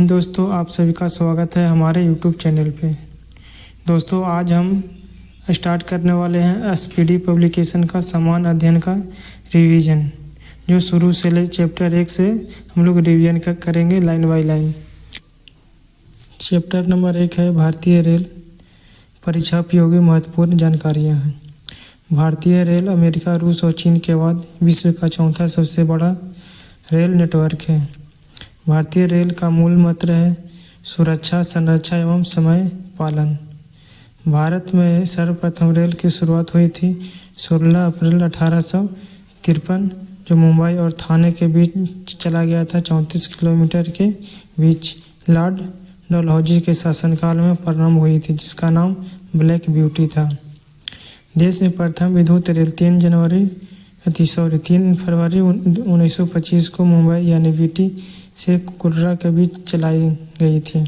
दोस्तों, आप सभी का स्वागत है हमारे YouTube चैनल पे। दोस्तों, आज हम स्टार्ट करने वाले हैं एसपीडी पब्लिकेशन का समान अध्ययन का रिवीजन, जो शुरू से ले चैप्टर 1 से हम लोग रिवीजन करेंगे line by line. Chapter number 1 है भारतीय रेल परीक्षा उपयोगी महत्वपूर्ण जानकारियाँ हैं। भारतीय रेल अमेरिका, रूस और चीन के बाद विश्व का चौथा सबसे बड़ा रेल नेटवर्क है। भारतीय रेल का मूल मंत्र है सुरक्षा, संरक्षा एवं समय पालन। भारत में सर्वप्रथम रेल की शुरुआत हुई थी 16 अप्रैल 1853, जो मुंबई और थाने के बीच चला गया था। 34 किलोमीटर के बीच लॉर्ड डलहौजी के शासनकाल में प्रारंभ हुई थी, जिसका नाम ब्लैक ब्यूटी था। देश में प्रथम विद्युत रेल 3 फरवरी 1925 को मुंबई यानी वीटी से कुर्रा के बीच चलाई गई थी।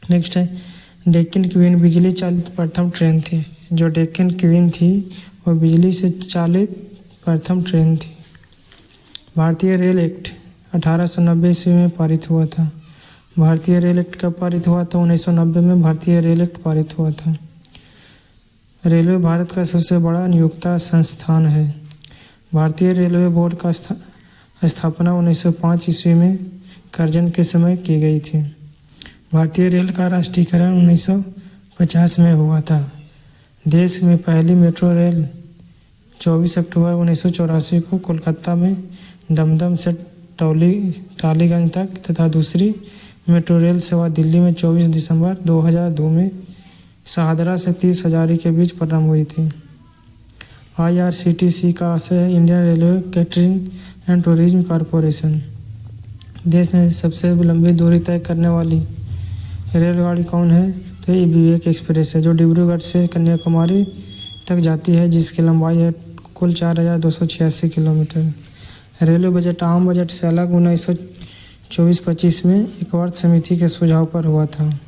नेक्स्ट है डेक्कन क्वीन बिजली चालित प्रथम ट्रेन थी। जो डेक्कन क्वीन थी वो बिजली से चालित प्रथम ट्रेन थी। भारतीय रेल एक्ट 1890 ईस्वी में पारित हुआ था। भारतीय रेल एक्ट कब पारित हुआ था? 1990 में भारतीय रेल एक्ट पारित हुआ था। रेलवे भारत का सबसे बड़ा नियोक्ता संस्थान है। भारतीय रेलवे बोर्ड का स्थापना 1905 ईस्वी में करजन के समय की गई थी। भारतीय रेल का राष्ट्रीयकरण 1950 में हुआ था। देश में पहली मेट्रो रेल 24 अक्टूबर 1984 को कोलकाता में दमदम से टालीगंज तक तथा दूसरी मेट्रो रेल सेवा दिल्ली में 24 दिसंबर 2002 में शाहदरा से 30 हजारी के बीच प्रारंभ हुई थी। IRCTC का आशय है Indian railway catering and tourism corporation. देश में सबसे लंबी दूरी तय करने वाली रेलगाड़ी कौन है? तो ये विवेक एक्सप्रेस है, जो डिब्रूगढ़ से कन्याकुमारी तक जाती है, जिसकी लंबाई है कुल 4286 किलोमीटर। रेलवे बजट आम बजट से अलग 1924-25 में एक वर्ग समिति के सुझाव पर हुआ था।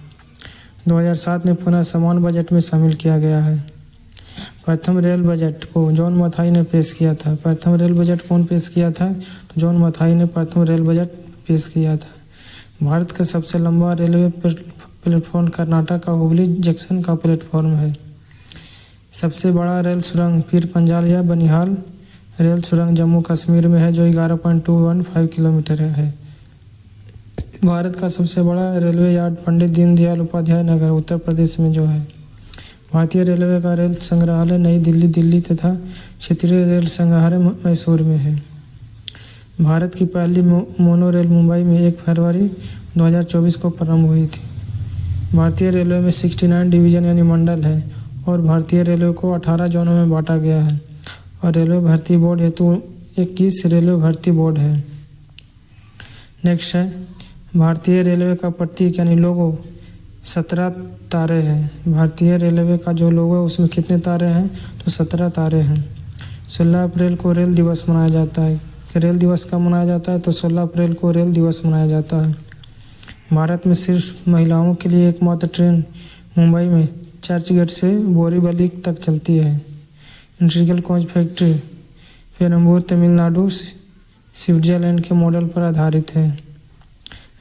2007 में पुनः समान बजट में शामिल किया गया है। प्रथम रेल बजट को जॉन मथाई ने पेश किया था। प्रथम रेल बजट कौन पेश किया था? तो जॉन मथाई ने प्रथम रेल बजट पेश किया था। भारत का सबसे लंबा रेलवे प्लेटफॉर्म कर्नाटक का हुबली जंक्शन का प्लेटफॉर्म है। सबसे बड़ा रेल सुरंग पीर पंजाल या बनिहाल रेल सुरंग जम्मू कश्मीर में है, जो 11.215 किलोमीटर है। भारत का सबसे बड़ा रेलवे यार्ड पंडित दीनदयाल उपाध्याय नगर उत्तर प्रदेश में जो है। भारतीय रेलवे का रेल संग्रहालय नई दिल्ली तथा क्षेत्रीय रेल संग्रहालय मैसूर में है। भारत की पहली मोनो रेल मुंबई में 1 फरवरी 2024 को प्रारंभ हुई थी। भारतीय रेलवे में 69 डिवीजन यानी मंडल है और भारतीय रेलवे को 18 जोनों में बांटा गया है। और रेलवे भर्ती बोर्ड हेतु 21 रेलवे भर्ती बोर्ड है। नेक्स्ट है भारतीय रेलवे का प्रतीक यानी लोगो 17 तारे हैं। भारतीय रेलवे का जो लोगो है उसमें कितने तारे हैं? तो 17 तारे हैं। 16 अप्रैल को रेल दिवस मनाया जाता है। कि रेल दिवस कब मनाया जाता है? तो 16 अप्रैल को रेल दिवस मनाया जाता है। भारत में सिर्फ महिलाओं के लिए एकमात्र ट्रेन मुंबई में चर्चगेट से बोरीवली तक चलती है। Integral coach factory Perambur Tamil Nadu Switzerland के मॉडल पर आधारित है।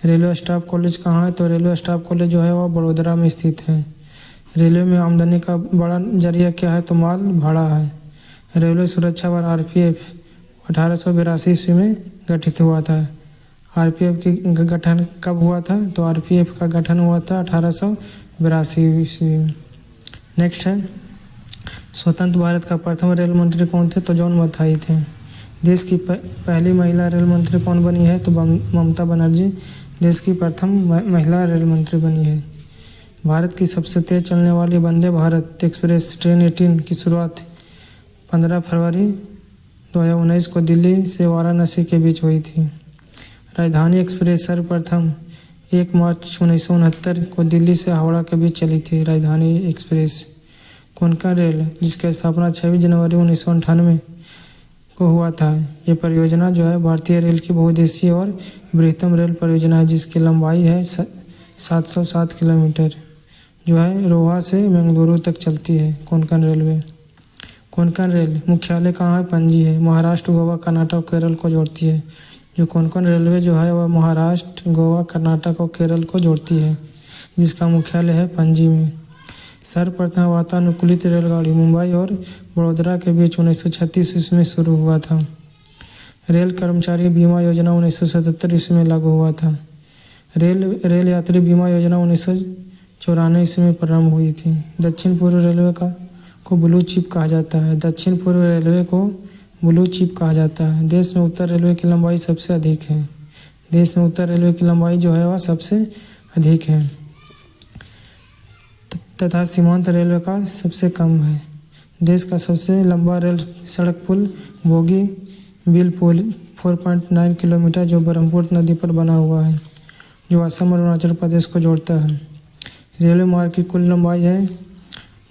रेलवे स्टाफ कॉलेज कहाँ है? तो रेलवे स्टाफ कॉलेज जो है वह बड़ोदरा में स्थित है। रेलवे में आमदनी का बड़ा जरिया क्या है? तो माल भाड़ा है। रेलवे सुरक्षा बल RPF 1882 ईस्वी में गठित हुआ था। RPF की गठन कब हुआ था? तो RPF का गठन हुआ था 1882 ईस्वी में। नेक्स्ट है स्वतंत्र भारत का प्रथम रेल मंत्री कौन थे? तो जॉन मथाई थे। देश की पहली महिला रेल मंत्री कौन बनी है? तो ममता बनर्जी देश की प्रथम महिला रेल मंत्री बनी है। भारत की सबसे तेज चलने वाली वंदे भारत एक्सप्रेस ट्रेन 18 की शुरुआत 15 फरवरी 2019 को दिल्ली से वाराणसी के बीच हुई थी। राजधानी एक्सप्रेस सर्वप्रथम 1 मार्च 1969 को दिल्ली से हावड़ा के बीच चली थी। राजधानी एक्सप्रेस कोंकण रेल, जिसकी स्थापना 26 जनवरी 1998 को हुआ था। ये परियोजना जो है भारतीय रेल की बहुउद्देशीय और बृहत्तम रेल परियोजना है, जिसकी लंबाई है 707 किलोमीटर, जो है रोहा से बेंगलुरु तक चलती है। कोंकण रेलवे कोंकण रेल मुख्यालय कहाँ है? पणजी है। महाराष्ट्र, गोवा, कर्नाटक, केरल को जोड़ती है, जो कोंकण रेलवे जो है वह महाराष्ट्र, गोवा, कर्नाटक और केरल को जोड़ती है, जिसका मुख्यालय है पणजी में। सर्वप्रथम वातानुकूलित रेलगाड़ी मुंबई और वडोदरा के बीच 1936 ईस्वी में शुरू हुआ था। रेल कर्मचारी बीमा योजना 1977 ईस्वी में लागू हुआ था। रेल यात्री बीमा योजना 1994 ईस्वी में प्रारंभ हुई थी। दक्षिण पूर्व रेलवे को ब्लू चिप कहा जाता है। दक्षिण पूर्व रेलवे को ब्लू चिप कहा जाता है। देश में उत्तर रेलवे की लंबाई सबसे अधिक है। देश में उत्तर रेलवे की लंबाई जो है वह सबसे अधिक है तथा सीमांत रेलवे का सबसे कम है। देश का सबसे लंबा रेल सड़क पुल बोगी बिल पुल 4.9 किलोमीटर जो ब्रह्मपुत्र नदी पर बना हुआ है, जो असम और अरुणाचल प्रदेश को जोड़ता है। रेलवे मार्ग की कुल लंबाई है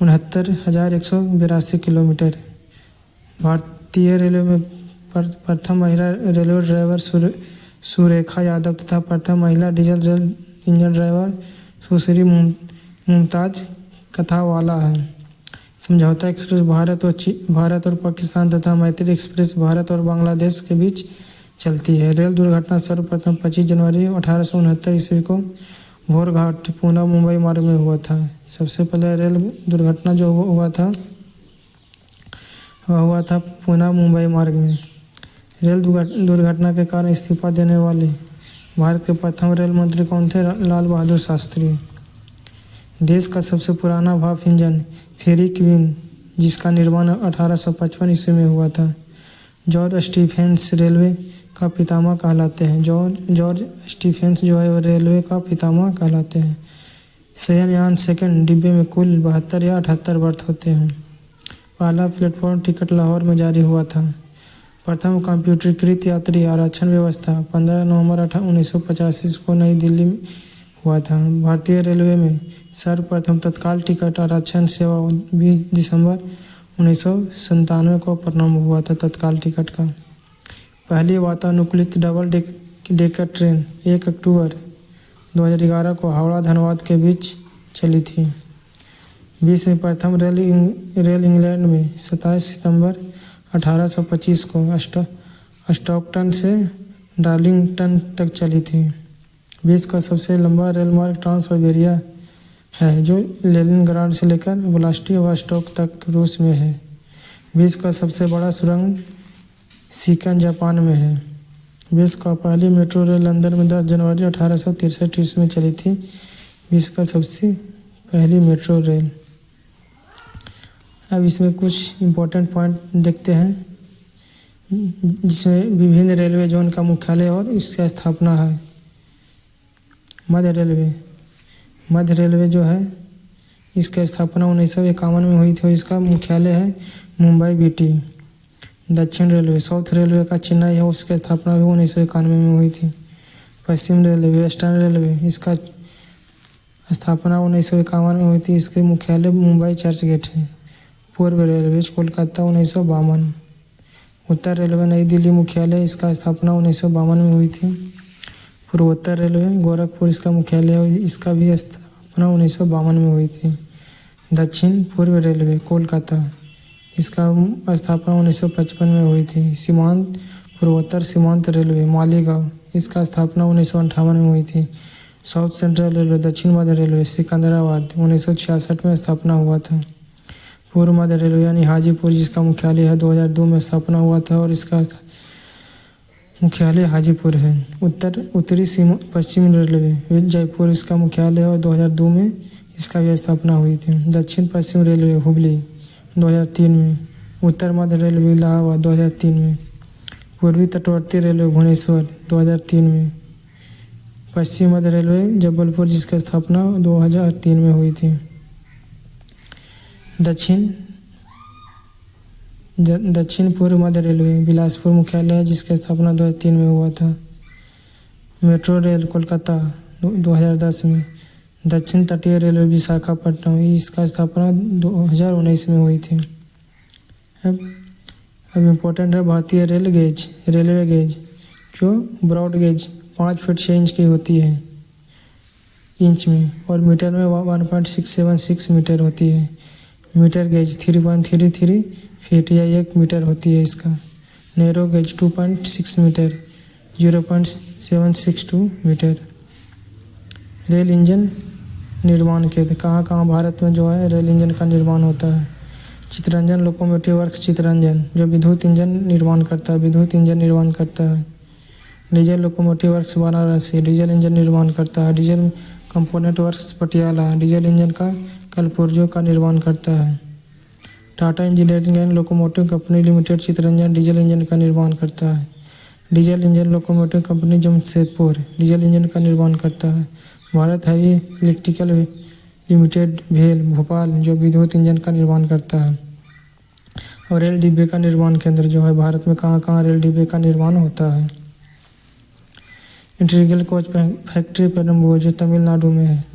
69,182 किलोमीटर। भारतीय रेलवे में प्रथम महिला रेलवे ड्राइवर सुरेखा यादव तथा प्रथम महिला डीजल रेल इंजन ड्राइवर सुश्री मुमताज कथावाला है। समझौता एक्सप्रेस भारत और पाकिस्तान तथा मैत्री एक्सप्रेस भारत और बांग्लादेश के बीच चलती है। रेल दुर्घटना सर्वप्रथम 25 जनवरी 1869 ईस्वी को भोरघाट पूना मुंबई मार्ग में हुआ था। सबसे पहले रेल दुर्घटना जो हुआ था वह हुआ था पूना मुंबई मार्ग में। रेल दुर्घटना के कारण इस्तीफा देने वाले भारत के प्रथम रेल मंत्री कौन थे? लाल बहादुर शास्त्री। देश का सबसे पुराना भाप इंजन फेरी क्वीन, जिसका निर्माण 1855 ईस्वी में हुआ था। जॉर्ज स्टीफेंस रेलवे का पितामह कहलाते हैं। जॉर्ज स्टीफेंस जो है वो रेलवे का पितामह कहलाते हैं। शयनयान सेकंड डिब्बे में कुल 72 या 78 बर्थ होते हैं। पहला प्लेटफॉर्म टिकट लाहौर में जारी हुआ था। प्रथम कंप्यूटरीकृत यात्री आरक्षण व्यवस्था 15 नवंबर 1985 को नई दिल्ली में हुआ था। भारतीय रेलवे में सर्वप्रथम तत्काल टिकट आरक्षण सेवा 20 दिसंबर 1997 को प्रारंभ हुआ था। तत्काल टिकट का पहली वातानुकूलित डबल डेकर ट्रेन 1 अक्टूबर 2011 को हावड़ा धनबाद के बीच चली थी। विश्व में प्रथम रेल इंग्लैंड में 27 सितंबर 1825 को स्टॉकटन से डार्लिंगटन तक चली थी। विश्व का सबसे लंबा रेल मार्ग ट्रांस साइबेरिया है, जो लेनिनग्राड से लेकर व्लादिवोस्टोक तक रूस में है। विश्व का सबसे बड़ा सुरंग शिकन जापान में है। विश्व का पहली मेट्रो रेल लंदन में 10 जनवरी 1863 ईस्वी में चली थी। विश्व का सबसे पहली मेट्रो रेल। अब इसमें कुछ इम्पोर्टेंट पॉइंट देखते हैं, जिसमें विभिन्न रेलवे जोन का मुख्यालय और इसकी स्थापना है। मध्य रेलवे जो है इसकी स्थापना 1951 में हुई थी और इसका मुख्यालय है मुंबई बीटी। दक्षिण रेलवे साउथ रेलवे का चेन्नई है, उसकी स्थापना भी 1991 में हुई थी। पश्चिम रेलवे वेस्टर्न रेलवे, इसका स्थापना 1951 में हुई थी। इसके मुख्यालय मुंबई चर्च गेट है। पूर्व रेलवे कोलकाता 1952। उत्तर रेलवे नई दिल्ली मुख्यालय, इसका स्थापना 1952 में हुई थी। पूर्वोत्तर रेलवे गोरखपुर इसका मुख्यालय है, इसका भी स्थापना 1952 में हुई थी। दक्षिण पूर्व रेलवे कोलकाता, इसका स्थापना 1955 में हुई थी। सीमांत पूर्वोत्तर सीमांत रेलवे मालीगांव, इसका स्थापना 1958 में हुई थी। साउथ सेंट्रल रेलवे दक्षिण मध्य रेलवे सिकंदराबाद 1966 में स्थापना हुआ था। पूर्व मध्य रेलवे यानी हाजीपुर, जिसका मुख्यालय है 2002 में स्थापना हुआ था और इसका मुख्यालय हाजीपुर है। उत्तरी पश्चिम रेलवे जयपुर, इसका मुख्यालय है और 2002 में इसका भी स्थापना हुई थी। दक्षिण पश्चिम रेलवे हुबली 2003 में। उत्तर मध्य रेलवे इलाहाबाद 2003 में। पूर्वी तटवर्ती रेलवे भुवनेश्वर 2003 में। पश्चिम मध्य रेलवे जबलपुर, जिसकी स्थापना 2003 में हुई थी। दक्षिण पूर्व मध्य रेलवे बिलासपुर मुख्यालय है, जिसकी स्थापना 2003 में हुआ था। मेट्रो रेल कोलकाता 2010 में। दक्षिण तटीय रेलवे विशाखापट्टनम, इसका स्थापना 2019 में हुई थी। अब इम्पोर्टेंट है भारतीय रेलवे गेज, जो ब्रॉड गेज 5 फीट 6 इंच की होती है इंच में, और मीटर में 1.676 मीटर होती है। मीटर गेज 3.33 फीट या 1 मीटर होती है इसका। Narrow gauge 2.6 metre, 0.762 metre. Rail engine निर्माण केंद्र कहाँ कहाँ भारत में जो है रेल इंजन का निर्माण होता है। चितरंजन लोकोमोटिव वर्क्स चितरंजन जो विद्युत इंजन निर्माण करता है। Diesel locomotive works Varanasi diesel engine निर्माण करता है। Diesel component works Patiala diesel engine का कलपुर्जो का निर्माण करता है। Tata engineering and locomotive company limited Chittaranjan diesel engine का निर्माण करता है। Diesel engine locomotive company Jamshedpur diesel engine का निर्माण करता है। भारत हैवी इलेक्ट्रिकल लिमिटेड भेल भोपाल जो विद्युत इंजन का निर्माण करता है। और रेल डिब्बे का निर्माण केंद्र जो है भारत में कहाँ कहाँ रेल डिब्बे का निर्माण होता है। इंटीग्रल कोच फैक्ट्री पेरम्बूर जो तमिलनाडु में है।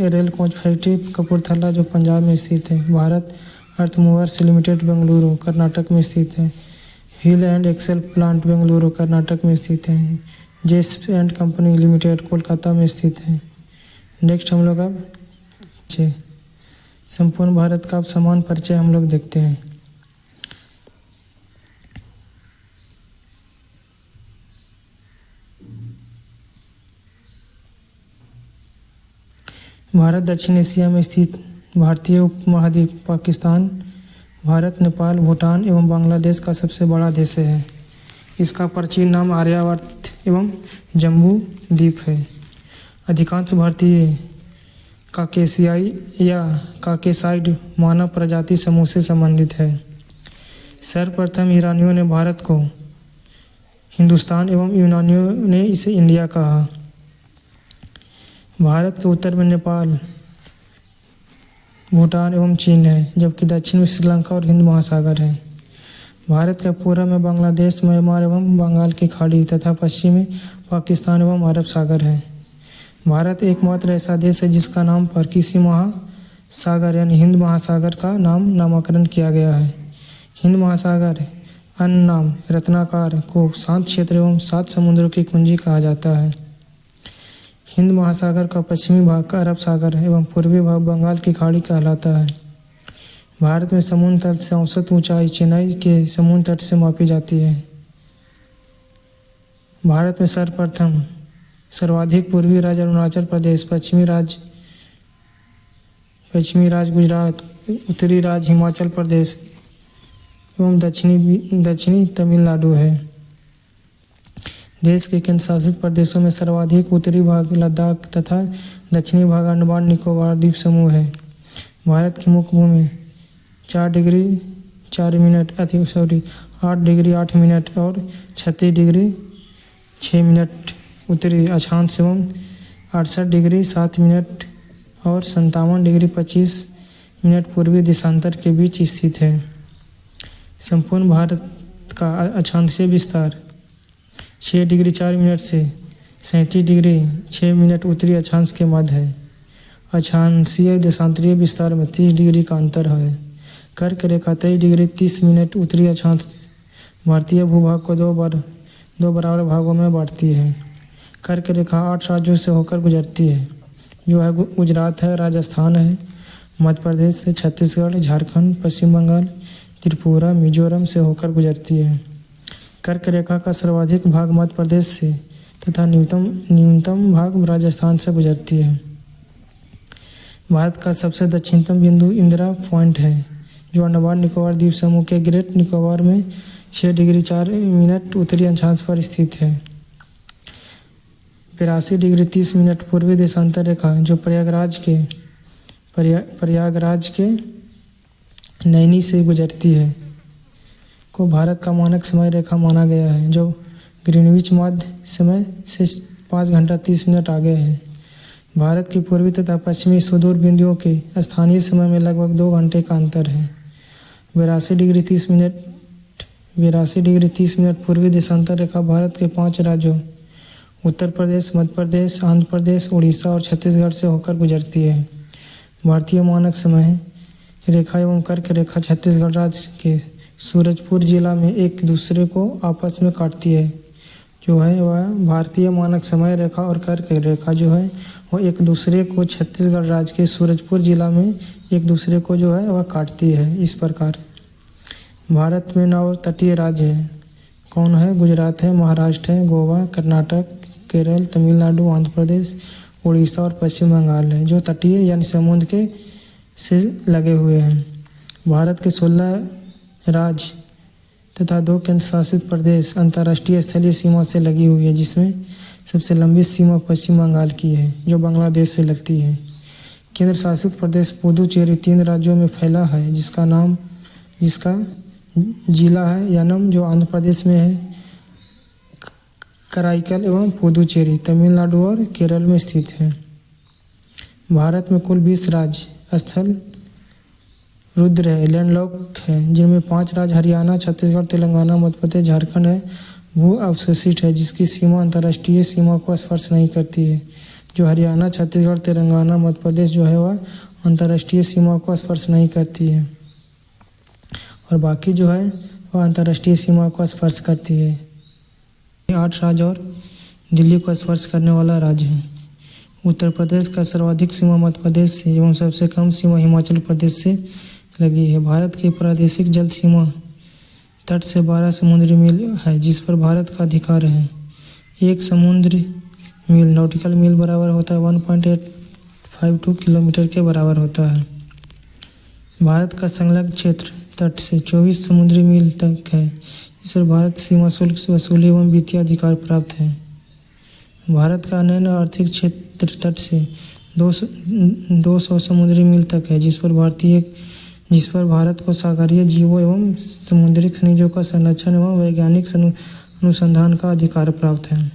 रेल कोच फैक्ट्री कपूरथला जो पंजाब में स्थित है। Bharat earth movers limited Bengaluru Karnataka में स्थित है। Wheel and axle plant Bengaluru Karnataka में स्थित है। जेस एंड कंपनी लिमिटेड कोलकाता में स्थित है। नेक्स्ट हम लोग अब संपूर्ण भारत का समान परिचय हम लोग देखते हैं। भारत दक्षिण एशिया में स्थित भारतीय उपमहाद्वीप पाकिस्तान, भारत, नेपाल, भूटान एवं बांग्लादेश का सबसे बड़ा देश है। इसका प्राचीन नाम आर्यावर्त एवं जम्बू द्वीप है। अधिकांश भारतीय काकेशियाई या काकेसाइड मानव प्रजाति समूह से संबंधित है। सर्वप्रथम ईरानियों ने भारत को हिंदुस्तान एवं यूनानियों ने इसे इंडिया कहा। भारत के उत्तर में नेपाल, भूटान एवं चीन है, जबकि दक्षिण में श्रीलंका और हिंद महासागर है। भारत के पूर्व में बांग्लादेश, म्यांमार एवं बंगाल की खाड़ी तथा पश्चिम में पाकिस्तान एवं अरब सागर है। भारत एकमात्र ऐसा देश है जिसका नाम पर किसी महासागर यानी हिंद महासागर का नामकरण किया गया है। हिंद महासागर अन्य नाम रत्नाकर को शांत क्षेत्र एवं 7 समुद्रों की कुंजी कहा जाता है। हिंद महासागर का पश्चिमी भाग का अरब सागर एवं पूर्वी भाग बंगाल की खाड़ी कहलाता है। भारत में समुद्र तट से औसत ऊंचाई चेन्नई के समुद्र तट से मापी जाती है। भारत में सर्वप्रथम सर्वाधिक पूर्वी राज्य अरुणाचल प्रदेश, पश्चिमी राज्य गुजरात, उत्तरी राज्य हिमाचल प्रदेश एवं दक्षिणी तमिलनाडु है। देश के केंद्र शासित प्रदेशों में सर्वाधिक उत्तरी भाग लद्दाख तथा दक्षिणी भाग अंडमान निकोबार द्वीप समूह है। भारत की मुख्य भूमि 8 डिग्री 8 मिनट और 36 डिग्री 6 मिनट उत्तरी अक्षांश एवं 68 डिग्री 7 मिनट और 57 डिग्री 25 मिनट पूर्वी देशांतर के बीच स्थित है। संपूर्ण भारत का अक्षांशीय विस्तार 6 डिग्री 4 मिनट से 37 डिग्री 6 मिनट उत्तरी अक्षांश के मध्य है। अक्षांशीय देशांतरीय विस्तार में 30 डिग्री का अंतर है। कर्क रेखा 23 डिग्री 30 मिनट उत्तरी अक्षांश भारतीय भूभाग को दो बराबर भागों में बांटती है। कर्क रेखा 8 राज्यों से होकर गुजरती है, जो है गुजरात है, राजस्थान है, मध्य प्रदेश है, छत्तीसगढ़, झारखंड, पश्चिम बंगाल, त्रिपुरा, मिजोरम से होकर गुजरती है। कर्क रेखा का सर्वाधिक भाग मध्य प्रदेश से तथा न्यूनतम भाग राजस्थान से गुजरती है। भारत का सबसे दक्षिणतम बिंदु इंदिरा पॉइंट है, जो अंडमान निकोबार द्वीप समूह के ग्रेट निकोबार में 6 डिग्री 4 मिनट उत्तरी अक्षांश पर स्थित है। 82 डिग्री 30 मिनट पूर्वी देशांतर रेखा जो प्रयागराज के नैनी से गुजरती है को भारत का मानक समय रेखा माना गया है, जो ग्रीनविच मध्य समय से 5 घंटा 30 मिनट आगे है। भारत की पूर्वी तथा पश्चिमी सुदूर बिंदुओं के स्थानीय समय में लगभग 2 घंटे का अंतर है। 82 डिग्री 30 मिनट पूर्वी देशांतर रेखा भारत के 5 राज्यों उत्तर प्रदेश, मध्य प्रदेश, आंध्र प्रदेश, उड़ीसा और छत्तीसगढ़ से होकर गुजरती है। भारतीय मानक समय रेखा एवं कर्क रेखा छत्तीसगढ़ राज्य के सूरजपुर जिला में एक दूसरे को आपस में काटती है, जो है वह भारतीय मानक समय रेखा और कर्क रेखा जो है वो एक दूसरे को छत्तीसगढ़ राज्य के सूरजपुर जिला में एक दूसरे को जो है वह काटती है। इस प्रकार भारत में 9 तटीय राज्य हैं, कौन है? गुजरात है, महाराष्ट्र है, गोवा, कर्नाटक, केरल, तमिलनाडु, आंध्र प्रदेश, उड़ीसा और पश्चिम बंगाल है, जो तटीय यानी समुद्र के से लगे हुए हैं। भारत के 16 राज्य तथा 2 केंद्र शासित प्रदेश अंतर्राष्ट्रीय स्थलीय सीमा से लगी हुई है, जिसमें सबसे लंबी सीमा पश्चिम बंगाल की है, जो बांग्लादेश से लगती है। केंद्र शासित प्रदेश पुदुचेरी 3 राज्यों में फैला है, जिसका जिला है यनम, जो आंध्र प्रदेश में है, कराईकल एवं पुदुचेरी तमिलनाडु और केरल में स्थित है। भारत में कुल 20 राज्य स्थल रुद्र है, लैंडलॉक है, जिनमें 5 राज्य हरियाणा, छत्तीसगढ़, तेलंगाना, मध्य प्रदेश, झारखंड है भू अवशोषित है, जिसकी सीमा अंतर्राष्ट्रीय सीमा को स्पर्श नहीं करती है। जो हरियाणा, छत्तीसगढ़, तेलंगाना, मध्य प्रदेश जो है वह अंतर्राष्ट्रीय सीमा को स्पर्श नहीं करती है, और बाकी जो है वह अंतर्राष्ट्रीय सीमा को स्पर्श करती है। 8 राज्य और दिल्ली को स्पर्श करने वाला राज्य है। उत्तर प्रदेश का सर्वाधिक सीमा मध्य प्रदेश से एवं सबसे कम सीमा हिमाचल प्रदेश से लगी है। भारत की प्रादेशिक जल सीमा तट से 12 समुद्री मील है, जिस पर भारत का अधिकार है। 1 समुद्री मील नॉटिकल मील बराबर होता है 1.852 किलोमीटर के बराबर होता है। भारत का संलग्न क्षेत्र तट से 24 समुद्री मील तक है, जिस पर भारत सीमा शुल्क वसूली एवं वित्तीय अधिकार प्राप्त है। भारत का अन्य आर्थिक क्षेत्र तट से 200 समुद्री मील तक है, जिस पर भारत को सागरीय जीवों एवं समुद्री खनिजों का संरक्षण एवं वैज्ञानिक अनुसंधान का अधिकार प्राप्त है।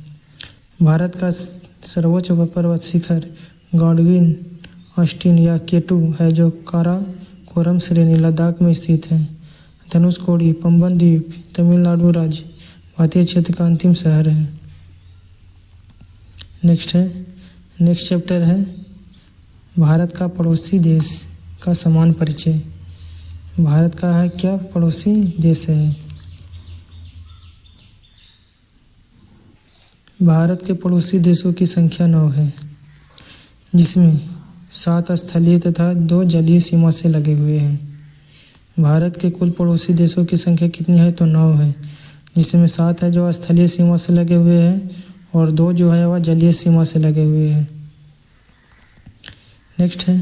भारत का सर्वोच्च पर्वत शिखर गॉडविन ऑस्टिन या केटू है, जो काराकोरम श्रेणी लद्दाख में स्थित है। धनुषकोडी पंबन द्वीप तमिलनाडु राज्य भारतीय क्षेत्र का अंतिम शहर है। नेक्स्ट चैप्टर है भारत का पड़ोसी देश का समान परिचय। भारत का है क्या पड़ोसी देश है? भारत के पड़ोसी देशों की संख्या 9 है, जिसमें 7 स्थलीय तथा 2 जलीय सीमा से लगे हुए हैं। भारत के कुल पड़ोसी देशों की संख्या कितनी है? तो 9 है, जिसमें 7 है जो स्थलीय सीमा से लगे हुए हैं और 2 जो है वह जलीय सीमा से लगे हुए हैं। नेक्स्ट है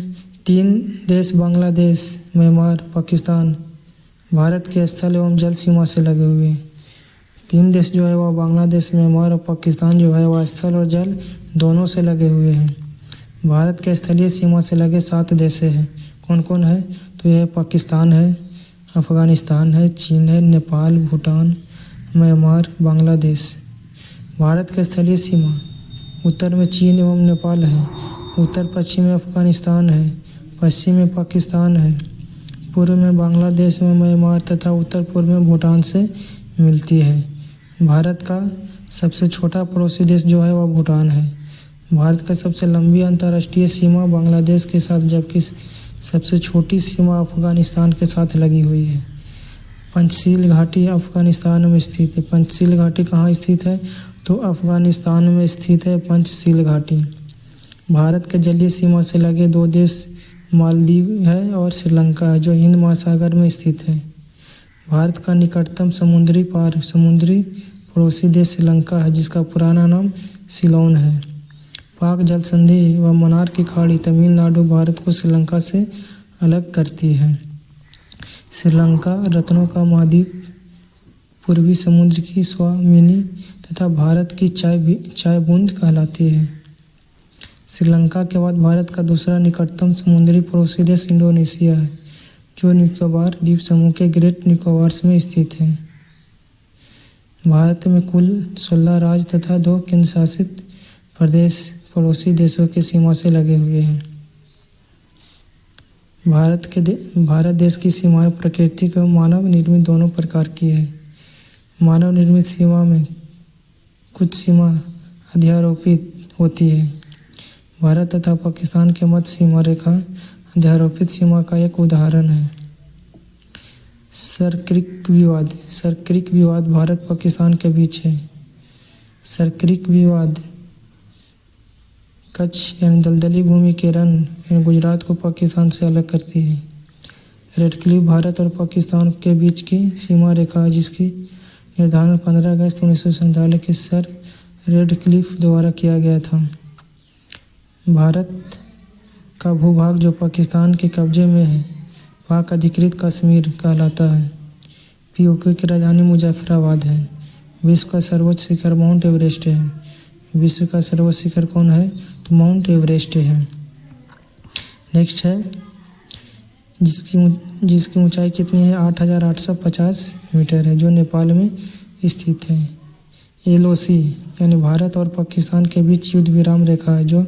3 देश बांग्लादेश, म्यांमार, पाकिस्तान भारत के स्थल एवं जल सीमा से लगे हुए हैं। 3 देश जो है वह बांग्लादेश, म्यांमार और पाकिस्तान जो है वह स्थल और जल दोनों से लगे हुए हैं। भारत के स्थलीय सीमा से लगे 7 देश हैं। कौन कौन है? तो यह पाकिस्तान है, अफगानिस्तान है, चीन है, नेपाल, भूटान, म्यांमार, बांग्लादेश। भारत की स्थलीय सीमा उत्तर में चीन एवं नेपाल है, उत्तर पश्चिम में अफगानिस्तान है, पश्चिम में पाकिस्तान है, पूर्व में बांग्लादेश एवं म्यांमार तथा उत्तर पूर्व में भूटान से मिलती है। भारत का सबसे छोटा पड़ोसी देश जो है वह भूटान है। भारत का सबसे लंबी अंतर्राष्ट्रीय सीमा बांग्लादेश के साथ, जबकि सबसे छोटी सीमा अफगानिस्तान के साथ लगी हुई है। पंचशील घाटी अफगानिस्तान में स्थित है। पंचशील घाटी कहाँ स्थित है? तो अफगानिस्तान में स्थित है पंचशील घाटी। भारत के जलीय सीमा से लगे 2 देश मालदीव है और श्रीलंका है, जो हिंद महासागर में स्थित है। भारत का निकटतम समुद्री पड़ोसी देश श्रीलंका है, जिसका पुराना नाम सिलोन है। पाक जल संधि व मन्नार की खाड़ी तमिलनाडु भारत को श्रीलंका से अलग करती है। श्रीलंका रत्नों का महाद्वीप, पूर्वी समुद्र की स्वामिनी तथा भारत की चाय बूंद कहलाती है। श्रीलंका के बाद भारत का दूसरा निकटतम समुद्री पड़ोसी देश इंडोनेशिया है, जो निकोबार द्वीप समूह के ग्रेट निकोबार्स में स्थित है। भारत में कुल 16 राज्य तथा 2 केंद्र शासित प्रदेश पड़ोसी देशों की सीमा से लगे हुए हैं। भारत देश की सीमाएं प्राकृतिक एवं मानव निर्मित दोनों प्रकार की है। मानव निर्मित सीमा में कुछ सीमा अध्यारोपित होती है। भारत तथा पाकिस्तान के मध्य सीमा रेखा अध्यारोपित सीमा का एक उदाहरण है। सरक्रिक विवाद भारत पाकिस्तान के बीच है। सरक्रिक विवाद कच्छ यानी दलदली भूमि के रन यानी गुजरात को पाकिस्तान से अलग करती है। रेड क्लिफ भारत और पाकिस्तान के बीच की सीमा रेखा है, जिसकी निर्धारण 15 अगस्त 1947 के सर रेडक्लिफ द्वारा किया गया था। भारत का भूभाग जो पाकिस्तान के कब्जे में है पाक अधिकृत कश्मीर कहलाता है। पीओके की राजधानी मुजफ्फराबाद है। विश्व का सर्वोच्च शिखर माउंट एवरेस्ट है। विश्व का सर्वोच्च शिखर कौन है? तो माउंट एवरेस्ट है। नेक्स्ट है जिसकी ऊंचाई कितनी है? 8,850 मीटर है, जो नेपाल में स्थित है। एलओसी यानी भारत और पाकिस्तान के बीच युद्ध विराम रेखा है, जो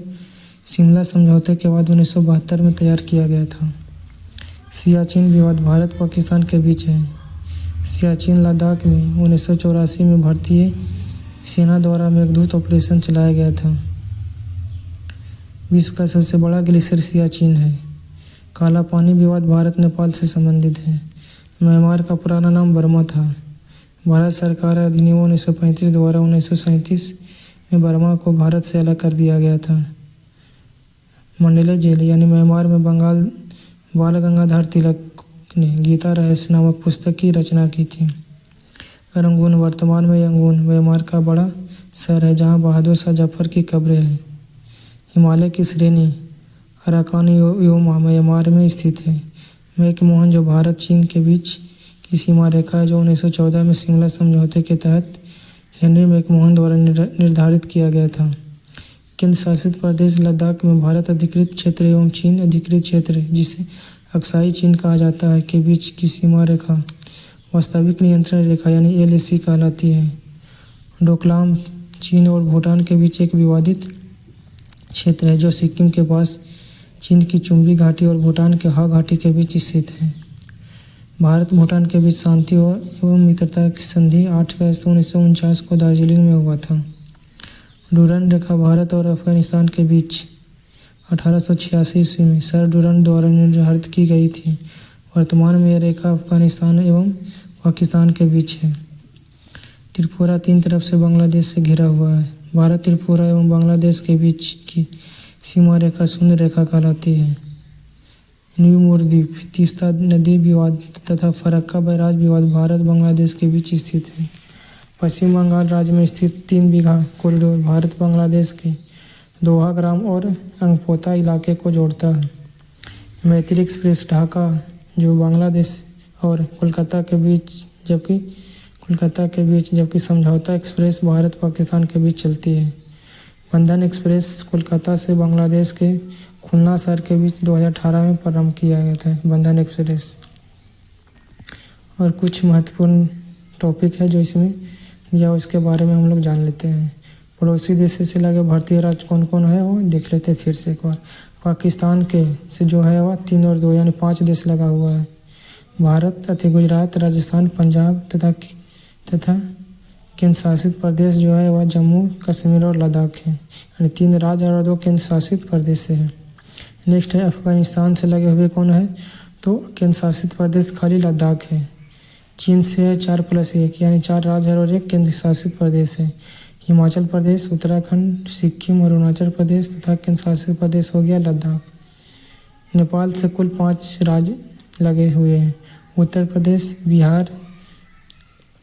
शिमला समझौते के बाद 1972 में तैयार किया गया था। सियाचिन विवाद भारत पाकिस्तान के बीच है। सियाचिन लद्दाख में 1984 में भारतीय सेना द्वारा मेघदूत ऑपरेशन चलाया गया था। विश्व का सबसे बड़ा ग्लेशियर सियाचिन है। काला पानी विवाद भारत नेपाल से संबंधित है। म्यांमार का पुराना नाम बर्मा था। भारत सरकार अधिनियम 1935 द्वारा 1937 में बर्मा को भारत से अलग कर दिया गया था। मंडले जेल यानी म्यांमार में बाल गंगाधर तिलक ने गीता रहस्य नामक पुस्तक की रचना की थी। रंगून वर्तमान में यंगून म्यांमार का बड़ा शहर है, जहाँ बहादुर शाह जफर की कब्र है। हिमालय की श्रेणी अराकान योमा म्यांमार में स्थित है। मैकमोहन जो भारत चीन के बीच की सीमा रेखा है, जो 1914 में शिमला समझौते के तहत हेनरी मैकमोहन द्वारा निर्धारित किया गया था। केंद्र शासित प्रदेश लद्दाख में भारत अधिकृत क्षेत्र एवं चीन अधिकृत क्षेत्र, जिसे अक्साई चीन कहा जाता है, के बीच की सीमा रेखा वास्तविक नियंत्रण रेखा यानी एलएसी कहलाती है। डोकलाम चीन और भूटान के बीच एक विवादित क्षेत्र है, जो सिक्किम के पास चीन की चुम्बी घाटी और भूटान के हा घाटी के बीच स्थित है। भारत भूटान के बीच शांति एवं मित्रता की संधि 8 अगस्त 1949 को दार्जिलिंग में हुआ था। डुरंड रेखा भारत और अफगानिस्तान के बीच 1886 ईस्वी में सर डुरंड द्वारा निर्धारित की गई थी। वर्तमान में यह रेखा अफगानिस्तान एवं पाकिस्तान के बीच है। त्रिपुरा 3 तरफ से बांग्लादेश से घिरा हुआ है। भारत त्रिपुरा एवं बांग्लादेश के बीच की सीमा रेखा शून्य रेखा कहलाती है। न्यू मोर द्वीप, तीस्ता नदी विवाद तथा फरक्का बैराज विवाद भारत बांग्लादेश के बीच स्थित है। पश्चिम बंगाल राज्य में स्थित 3 बीघा कॉरिडोर भारत बांग्लादेश के दोहा ग्राम और अंगपोता इलाके को जोड़ता है। मैत्री एक्सप्रेस ढाका जो बांग्लादेश और कोलकाता के बीच जबकि समझौता एक्सप्रेस भारत पाकिस्तान के बीच चलती है। बंधन एक्सप्रेस कोलकाता से बांग्लादेश के खुलना शहर के बीच 2018 में प्रारंभ किया गया था। बंधन एक्सप्रेस और कुछ महत्वपूर्ण टॉपिक है जो इसमें या उसके बारे में हम लोग जान लेते हैं। पड़ोसी देश से लगे भारतीय राज्य कौन कौन है वो देख लेते हैं फिर से एक बार। पाकिस्तान के से जो है वह 3 और 2 यानी 5 देश लगा हुआ है। भारत तथा गुजरात, राजस्थान, पंजाब तथा केंद्र शासित प्रदेश जो है वह जम्मू कश्मीर और लद्दाख है, यानी 3 राज्य और 2 केंद्र शासित प्रदेश से है। नेक्स्ट है अफगानिस्तान से लगे हुए कौन है? तो केंद्र शासित प्रदेश खाली लद्दाख है। चीन से है 4+1 यानी 4 राज्य और 1 केंद्र शासित प्रदेश है। हिमाचल प्रदेश, उत्तराखंड, सिक्किम, अरुणाचल प्रदेश तथा केंद्र शासित प्रदेश हो गया लद्दाख। नेपाल से कुल 5 राज्य लगे हुए हैं, उत्तर प्रदेश, बिहार,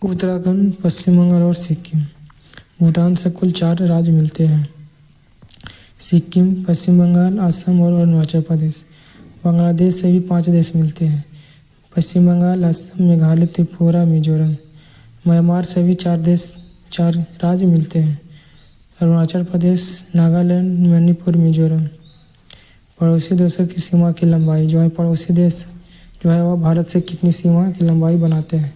उत्तराखंड, पश्चिम बंगाल और सिक्किम। भूटान से कुल 4 राज्य मिलते हैं, सिक्किम, पश्चिम बंगाल, असम और अरुणाचल प्रदेश। बांग्लादेश से भी 5 देश मिलते हैं, पश्चिम बंगाल, असम, मेघालय, त्रिपुरा, मिजोरम। म्यांमार से भी 4 राज्य मिलते हैं, अरुणाचल प्रदेश, नागालैंड, मणिपुर, मिजोरम। पड़ोसी देशों की सीमा की लंबाई जो है, पड़ोसी देश जो है वह भारत से कितनी सीमा की लंबाई बनाते हैं?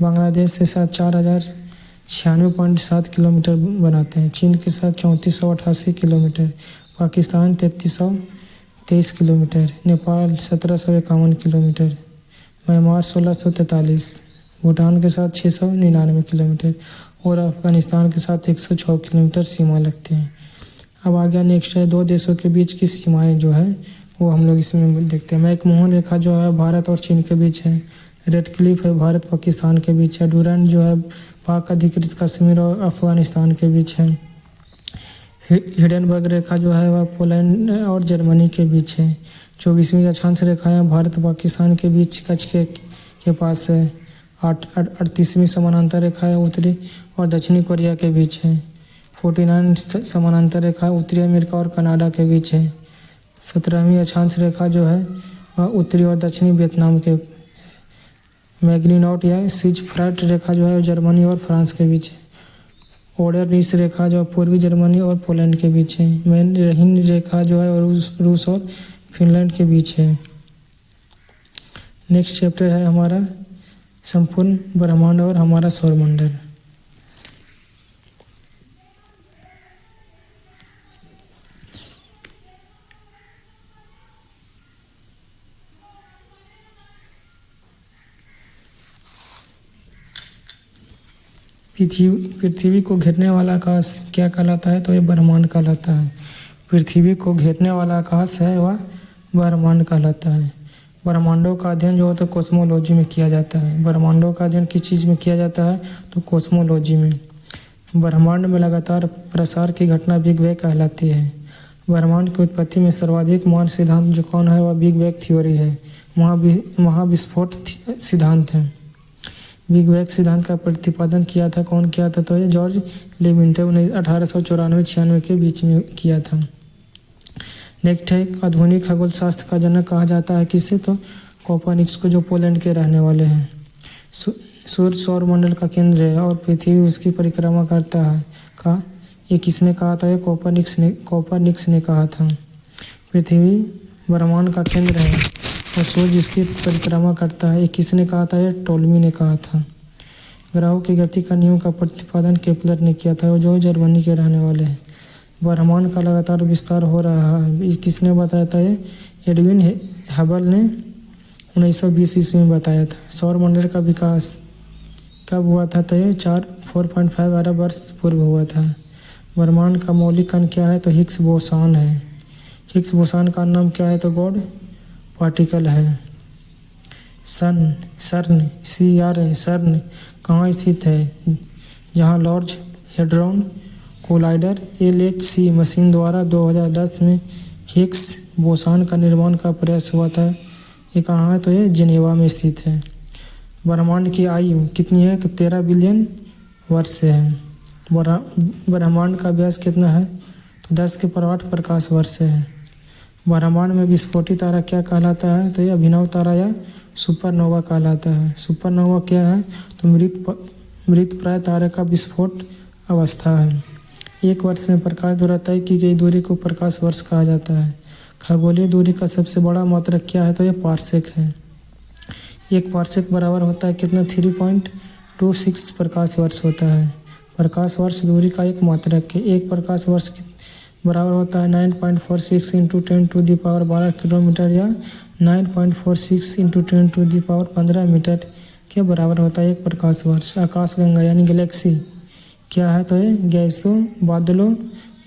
बांग्लादेश के साथ 4096.7 किलोमीटर बनाते हैं, चीन के साथ 3488 kilometre, Pakistan 3323 kilometre, Nepal 1751 kilometre, Myanmar 1643, Bhutan के साथ 699 किलोमीटर और अफगानिस्तान के साथ 106 किलोमीटर सीमा लगती है। अब आ गया नेक्स्ट है 2 देशों के बीच की सीमाएं जो है वो हम लोग इसमें देखते हैं। मैकमोहन रेखा जो है भारत और चीन के बीच है। रेड क्लिफ है भारत पाकिस्तान के बीच है। डुरंड जो है पाक अधिकृत कश्मीर और अफगानिस्तान के बीच है। हिडेनबर्ग रेखा जो है वह पोलैंड और जर्मनी के बीच है। 24वीं अक्षांश रेखाएं भारत पाकिस्तान के बीच कच्छ के पास है। 38वीं समानांतर रेखा है उत्तरी और दक्षिणी कोरिया के बीच है। 49 समानांतर रेखा उत्तरी अमेरिका और कनाडा के बीच है। 17वीं अक्षांश रेखा जो है वह उत्तरी और दक्षिणी वियतनाम के। मैग्नीनॉट या सिजफ्राट रेखा जो है जर्मनी और फ्रांस के बीच है। ओडेरिस रेखा जो पूर्वी जर्मनी और पोलैंड के बीच है। मैनरहिन रेखा जो है रूस और फिनलैंड के बीच है। नेक्स्ट चैप्टर है हमारा संपूर्ण ब्रह्मांड और हमारा सौरमंडल। पृथ्वी को घेरने वाला आकाश क्या कहलाता है? तो ये ब्रह्मांड कहलाता है। पृथ्वी को घेरने वाला आकाश है वह ब्रह्मांड कहलाता है। ब्रह्मांडों का अध्ययन जो होता है कॉस्मोलॉजी में किया जाता है। ब्रह्मांडों का अध्ययन किस चीज़ में किया जाता है? तो कॉस्मोलॉजी में। ब्रह्मांड में लगातार प्रसार की घटना बिग बैंग कहलाती है। ब्रह्मांड की उत्पत्ति में सर्वाधिक मान सिद्धांत जो कौन है? वह बिग बैंग थ्योरी है, महाविस्फोट सिद्धांत है। बिग बैंग सिद्धांत का प्रतिपादन किया था, कौन किया था? तो ये जॉर्ज लेविंटे ने 1894-96 के बीच में किया था। नेक्स्ट है आधुनिक खगोल शास्त्र का जनक कहा जाता है किसे? तो कोपरनिकस को, जो पोलैंड के रहने वाले हैं। सूर्य सौरमंडल का केंद्र है और पृथ्वी उसकी परिक्रमा करता है। ये किसने कहा था? ये कोपरनिकस ने कहा था। पृथ्वी ब्रह्मांड का केंद्र है और सूर्य इसकी परिक्रमा करता है, ये किसने कहा था? ये टोल्मी ने कहा था। ग्रहों की गति का नियम का प्रतिपादन केपलर ने किया था, जो जर्मनी के रहने वाले हैं। ब्रह्मांड का लगातार विस्तार हो रहा है, किसने बताया था? ये एडविन हबल ने 1920 ईस्वी में बताया था। सौरमंडल का विकास कब हुआ था? तो ये 4.5 अरब वर्ष पूर्व हुआ था। ब्रह्मांड का मौलिक कण क्या है? तो हिग्स बोसान है। हिग्स बोसान का नाम क्या है? तो गॉड पार्टिकल है। सर्न सर्न कहाँ स्थित है? जहाँ large hadron collider LHC machine द्वारा 2010 में हिग्स बोसान का निर्माण का प्रयास हुआ था। ये कहाँ है? तो ये जिनेवा में स्थित है। ब्रह्मांड की आयु कितनी है? तो 13 बिलियन वर्ष है। ब्रह्मांड का व्यास कितना है? तो 10⁸ प्रकाश वर्ष है। ब्रह्मांड में विस्फोटित तारा क्या कहलाता है? तो ये अभिनव तारा या सुपरनोवा कहलाता है। सुपरनोवा क्या है? तो मृतप्राय तारे का विस्फोट अवस्था है। एक वर्ष में प्रकाश द्वारा तय की गई दूरी को प्रकाश वर्ष कहा जाता है। खगोलीय दूरी का सबसे बड़ा मात्रक क्या है? तो यह पार्सेक है। एक पार्सेक बराबर होता है कितना? 3.26 प्रकाश वर्ष होता है। प्रकाश वर्ष दूरी का एक मात्रक है। एक प्रकाश वर्ष बराबर होता है 9.46 × 10⁻12 किलोमीटर या 9.46 × 10⁻15 मीटर के बराबर होता है एक प्रकाश वर्ष। आकाशगंगा यानी गैलेक्सी क्या है? तो ये गैसों, बादलों,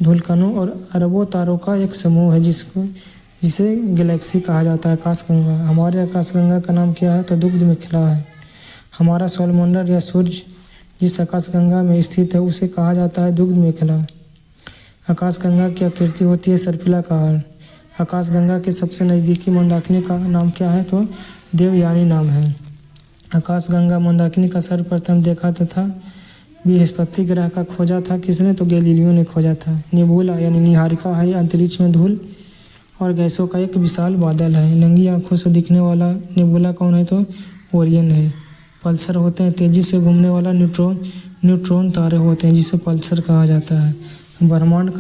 धूलकणों और अरबों तारों का एक समूह है जिसे गैलेक्सी कहा जाता है। आकाशगंगा, हमारे आकाशगंगा का नाम क्या है? तो दुग्ध मेखला है। हमारा सौरमंडल या सूर्य जिस आकाशगंगा में स्थित है उसे कहा जाता है दुग्ध मेखला। आकाशगंगा की आकृति होती है सर्पिलाकार। आकाशगंगा के सबसे नज़दीकी मंदाकिनी का नाम क्या है? तो देवयानी नाम है। आकाशगंगा मंदाकिनी का सर्वप्रथम देखा तथा बृहस्पति ग्रह का खोजा था किसने? तो गैलीलियो ने खोजा था। नेबुला यानी निहारिका है, अंतरिक्ष में धूल और गैसों का एक विशाल बादल है। नंगी आंखों से दिखने वाला नेबुला कौन है? तो ओरियन है। पल्सर होते हैं तेजी से घूमने वाला न्यूट्रॉन तारे होते हैं जिसे पल्सर कहा जाता है। ब्रह्मांड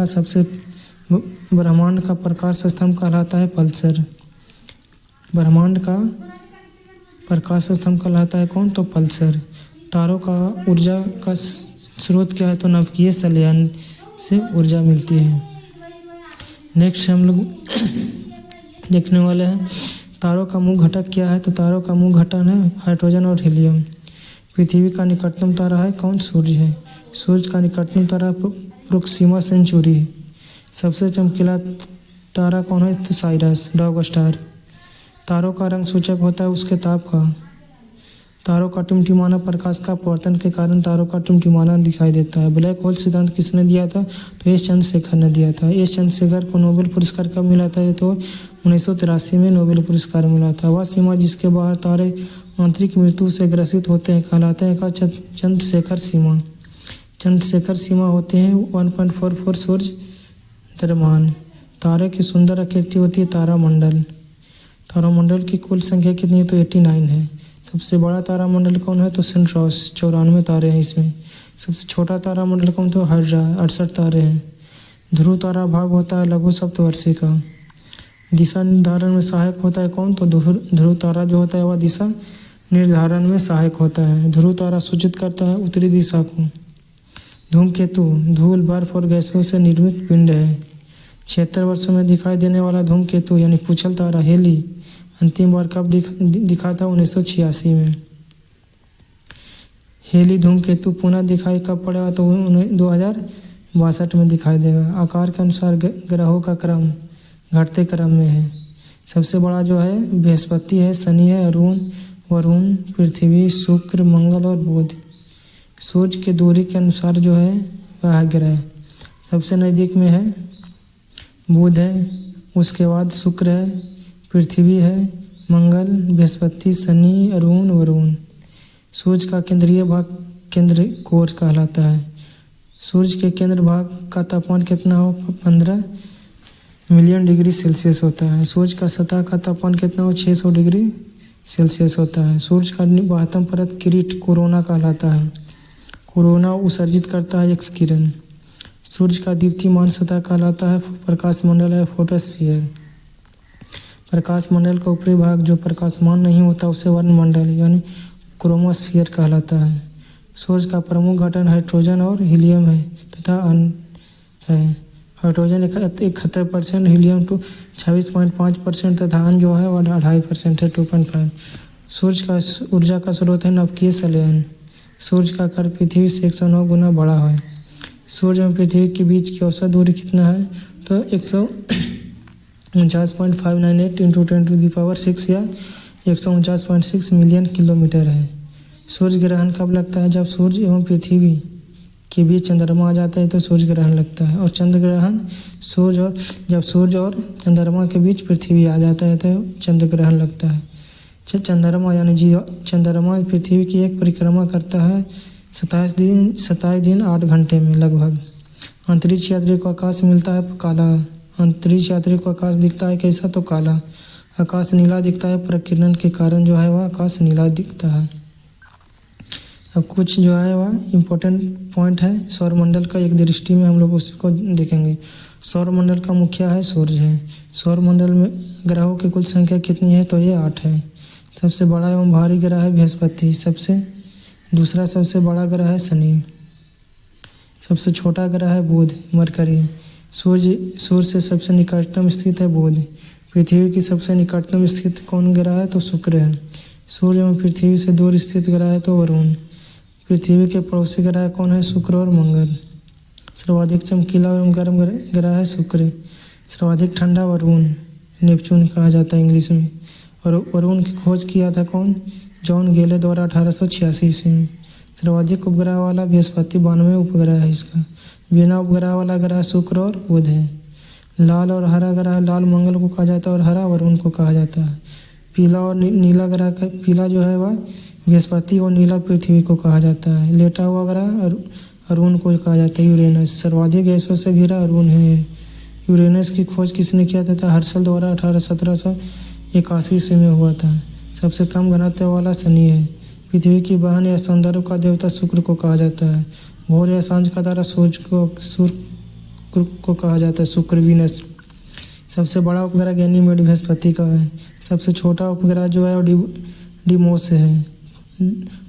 का प्रकाश स्तंभ कहलाता है पल्सर। ब्रह्मांड का प्रकाश स्तंभ कहलाता है कौन? तो पल्सर। तारों का ऊर्जा का स्रोत क्या है? तो नवकीय संलयन से ऊर्जा मिलती है। नेक्स्ट हम लोग देखने वाले हैं तारों का मुख्य घटक क्या है? तो तारों का मुख्य घटक है हाइड्रोजन और हीलियम। पृथ्वी का निकटतम तारा है कौन? सूर्य है। सूर्य का निकटतम तारा प्रोक्सिमा सेंचुरी है। सबसे चमकीला तारा कौन है? तो साइरस डॉग स्टार। तारों का रंग सूचक होता है उसके ताप का। तारों का टिमटिमाना प्रकाश का अपवर्तन के कारण तारों का टिमटिमाना दिखाई देता है। ब्लैक होल सिद्धांत किसने दिया था? तो एस चंद्रशेखर ने दिया था। एस चंद्रशेखर को नोबेल पुरस्कार कब मिला था? तो 1983 में नोबेल पुरस्कार मिला था। वह सीमा जिसके बाहर तारे आंतरिक मृत्यु से ग्रसित होते हैं कहलाते हैं का चंद्रशेखर सीमा। चंद्रशेखर सीमा होते हैं 1.44 सूर्य द्रव्यमान। तारे की सुंदर आकृति होती है तारामंडल। तारामंडल की कुल संख्या कितनी है तो 89 है। सबसे बड़ा तारामंडल कौन है तो सेंट्रोस 94 तारे हैं इसमें। सबसे छोटा तारामंडल कौन तो हाइड्रा 68 तारे हैं। ध्रुव तारा भाग होता है लघु सप्तवर्षी का। दिशा निर्धारण में सहायक होता है कौन तो ध्रुव तारा जो होता है वह दिशा निर्धारण में सहायक होता है। ध्रुव तारा सूचित करता है उत्तरी दिशा को। धूमकेतु धूल बर्फ और गैसों से निर्मित पिंड है। 76 वर्षों में दिखाई देने वाला धूमकेतु यानी पूछल तारा हेली अंतिम बार कब दिखा था 1986 में। हेली धूमकेतु पुनः दिखाई कब पड़ेगा तो 2062 में दिखाई देगा। आकार के अनुसार ग्रहों का क्रम घटते क्रम में है। सबसे बड़ा जो है बृहस्पति है, शनि है, अरुण, वरुण, पृथ्वी, शुक्र, मंगल और बुध। सूर्य की दूरी के अनुसार जो है वह ग्रह सबसे नज़दीक में है बुध है, उसके बाद शुक्र है, पृथ्वी है, मंगल, बृहस्पति, शनि, अरुण, वरुण। सूर्य का केंद्रीय भाग केंद्र कोर कहलाता है। सूर्य के केंद्र भाग का तापमान कितना हो 15 मिलियन डिग्री सेल्सियस होता है। सूर्य का सतह का तापमान कितना हो 600 डिग्री सेल्सियस होता है। सूर्य का बाह्यतम परत किरीट कोरोना कहलाता है। कोरोना उत्सर्जित करता है एक्स किरण। सूर्य का दीप्तिमान सतह कहलाता है प्रकाश मंडल है फोटोस्फीयर। प्रकाश मंडल का ऊपरी भाग जो प्रकाशमान नहीं होता उसे वर्णमंडल यानी क्रोमोस्फीयर कहलाता है। सूर्य का प्रमुख घटक हाइड्रोजन और हीलियम है तथा अन्य है। हाइड्रोजन 71%, हीलियम 26.5% तथा अन्य जो है वह 2.5% है 2.5। सूर्य का ऊर्जा का स्रोत है नवकीय संलयन। सूर्य का आकार पृथ्वी से 109 गुना बड़ा है। सूर्य और पृथ्वी के बीच की औसत दूरी कितना है तो 149.598 × 10⁻⁶ या 149.6 मिलियन किलोमीटर है। सूर्य ग्रहण कब लगता है जब सूर्य एवं पृथ्वी के बीच चंद्रमा आ जाता है तो सूर्य ग्रहण लगता है। और चंद्र ग्रहण जब सूर्य और चंद्रमा के बीच पृथ्वी आ जाता है तो चंद्र ग्रहण लगता है। चंद्रमा यानी चंद्रमा पृथ्वी की एक परिक्रमा करता है 27 दिन 8 घंटे में लगभग। अंतरिक्ष यात्री को आकाश मिलता है काला। अंतरिक्ष यात्री को आकाश दिखता है कैसा तो काला। आकाश नीला दिखता है प्रकीर्णन के कारण जो है वह आकाश नीला दिखता है। अब कुछ जो है वह इम्पोर्टेंट पॉइंट है सौरमंडल का एक दृष्टि में हम लोग उसको देखेंगे। सौरमंडल का मुखिया है सूर्य है। सौरमंडल में ग्रहों की कुल संख्या कितनी है तो ये 8 है। सबसे बड़ा एवं भारी ग्रह है बृहस्पति। दूसरा सबसे बड़ा ग्रह है शनि। सबसे छोटा ग्रह है बुध मरकरी। सूर्य से सबसे निकटतम स्थित है बुध। पृथ्वी की सबसे निकटतम स्थित कौन ग्रह है तो शुक्र है। सूर्य एवं पृथ्वी से दूर स्थित ग्रह है तो वरुण। पृथ्वी के पड़ोसी ग्रह कौन है शुक्र और मंगल। सर्वाधिक चमकीला एवं गर्म ग्रह है शुक्र। सर्वाधिक ठंडा वरुण नेपच्यून कहा जाता है इंग्लिश में। और वरुण की खोज किया था कौन जॉन गेले द्वारा 1886 ईस्वी में। सर्वाधिक उपग्रह वाला बृहस्पति 92 उपग्रह है इसका। बिना उपग्रह वाला ग्रह शुक्र और बुध है। लाल और हरा ग्रह लाल मंगल को कहा जाता है और हरा वरुण को कहा जाता है। पीला और नीला ग्रह का पीला जो है वह बृहस्पति और नीला पृथ्वी को कहा जाता है। लेटा हुआ ग्रह अरुण को कहा जाता है यूरेनस। सर्वाधिक गैसों से घिरा अरुण है। यूरेनस की खोज किसने किया था हर्शल द्वारा 1781 ईस्वी में हुआ था। सबसे कम घनत्व वाला शनि है। पृथ्वी की बहन या सौंदर्य का देवता शुक्र को कहा जाता है। भोर या सांझ का तारा सूर्य को कहा जाता है शुक्र वीनस। सबसे बड़ा उपग्रह गैनीमेड बृहस्पति का है। सबसे छोटा उपग्रह जो है डिमोस है।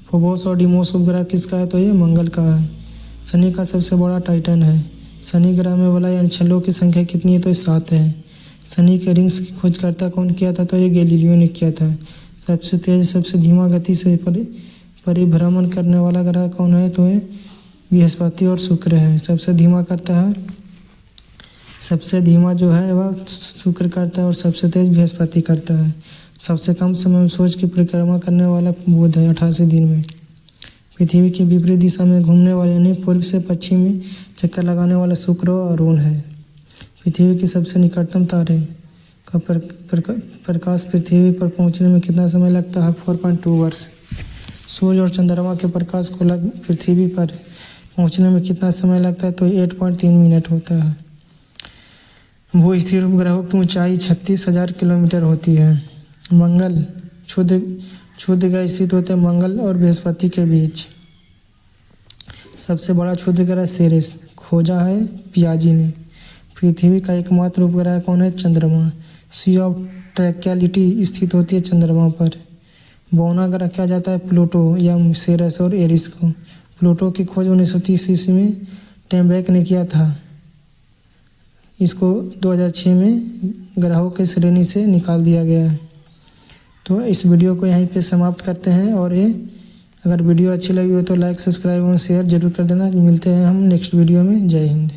फोबोस और डिमोस उपग्रह किसका है तो ये मंगल का है। शनि का सबसे बड़ा टाइटन है। शनि ग्रह में वाला यानी छल्लों की संख्या कितनी है तो 7 है। शनि के रिंग्स की खोजकर्ता कौन किया था तो ये गैलीलियो ने किया था। सबसे तेज सबसे धीमा गति से परिभ्रमण करने वाला ग्रह कौन है तो ये बृहस्पति और शुक्र है। सबसे धीमा करता है सबसे धीमा जो है वह शुक्र करता है और सबसे तेज बृहस्पति करता है। सबसे कम समय में सूर्य की परिक्रमा करने वाला बुध है 88 दिन में। पृथ्वी की विपरीत दिशा में घूमने वाले यानी पूर्व से पश्चिम में चक्कर लगाने वाला शुक्र और अरुण है। पृथ्वी के सबसे निकटतम तारे का प्रकाश पृथ्वी पर पहुंचने में कितना समय लगता है? 4.2 वर्ष। सूर्य और चंद्रमा के प्रकाश को पृथ्वी पर पहुंचने में कितना समय लगता है? तो 8.3 मिनट होता है। भू स्थिर उपग्रहों की ऊंचाई 36,000 किलोमीटर होती है। मंगल क्षुद्र ग्रह स्थित होते हैं मंगल और बृहस्पति के बीच। सबसे बड़ा क्षुद्र ग्रह सेरेस खोजा है पियाजी ने। पृथ्वी का एकमात्र उपग्रह कौन है? चंद्रमा। सी ऑफ ट्रैंक्विलिटी स्थित होती है चंद्रमा पर। बौना ग्रह कहा जाता है प्लूटो या सेरेस और एरिस को। प्लूटो की खोज 1930 ईस्वी में टेम्बेक ने किया था। इसको 2006 में ग्रहों की श्रेणी से निकाल दिया गया है। तो इस वीडियो को यहीं पे समाप्त करते हैं। और ये अगर वीडियो अच्छी लगी हो तो लाइक, सब्सक्राइब और शेयर जरूर कर देना। मिलते हैं हम नेक्स्ट वीडियो में। जय हिंद।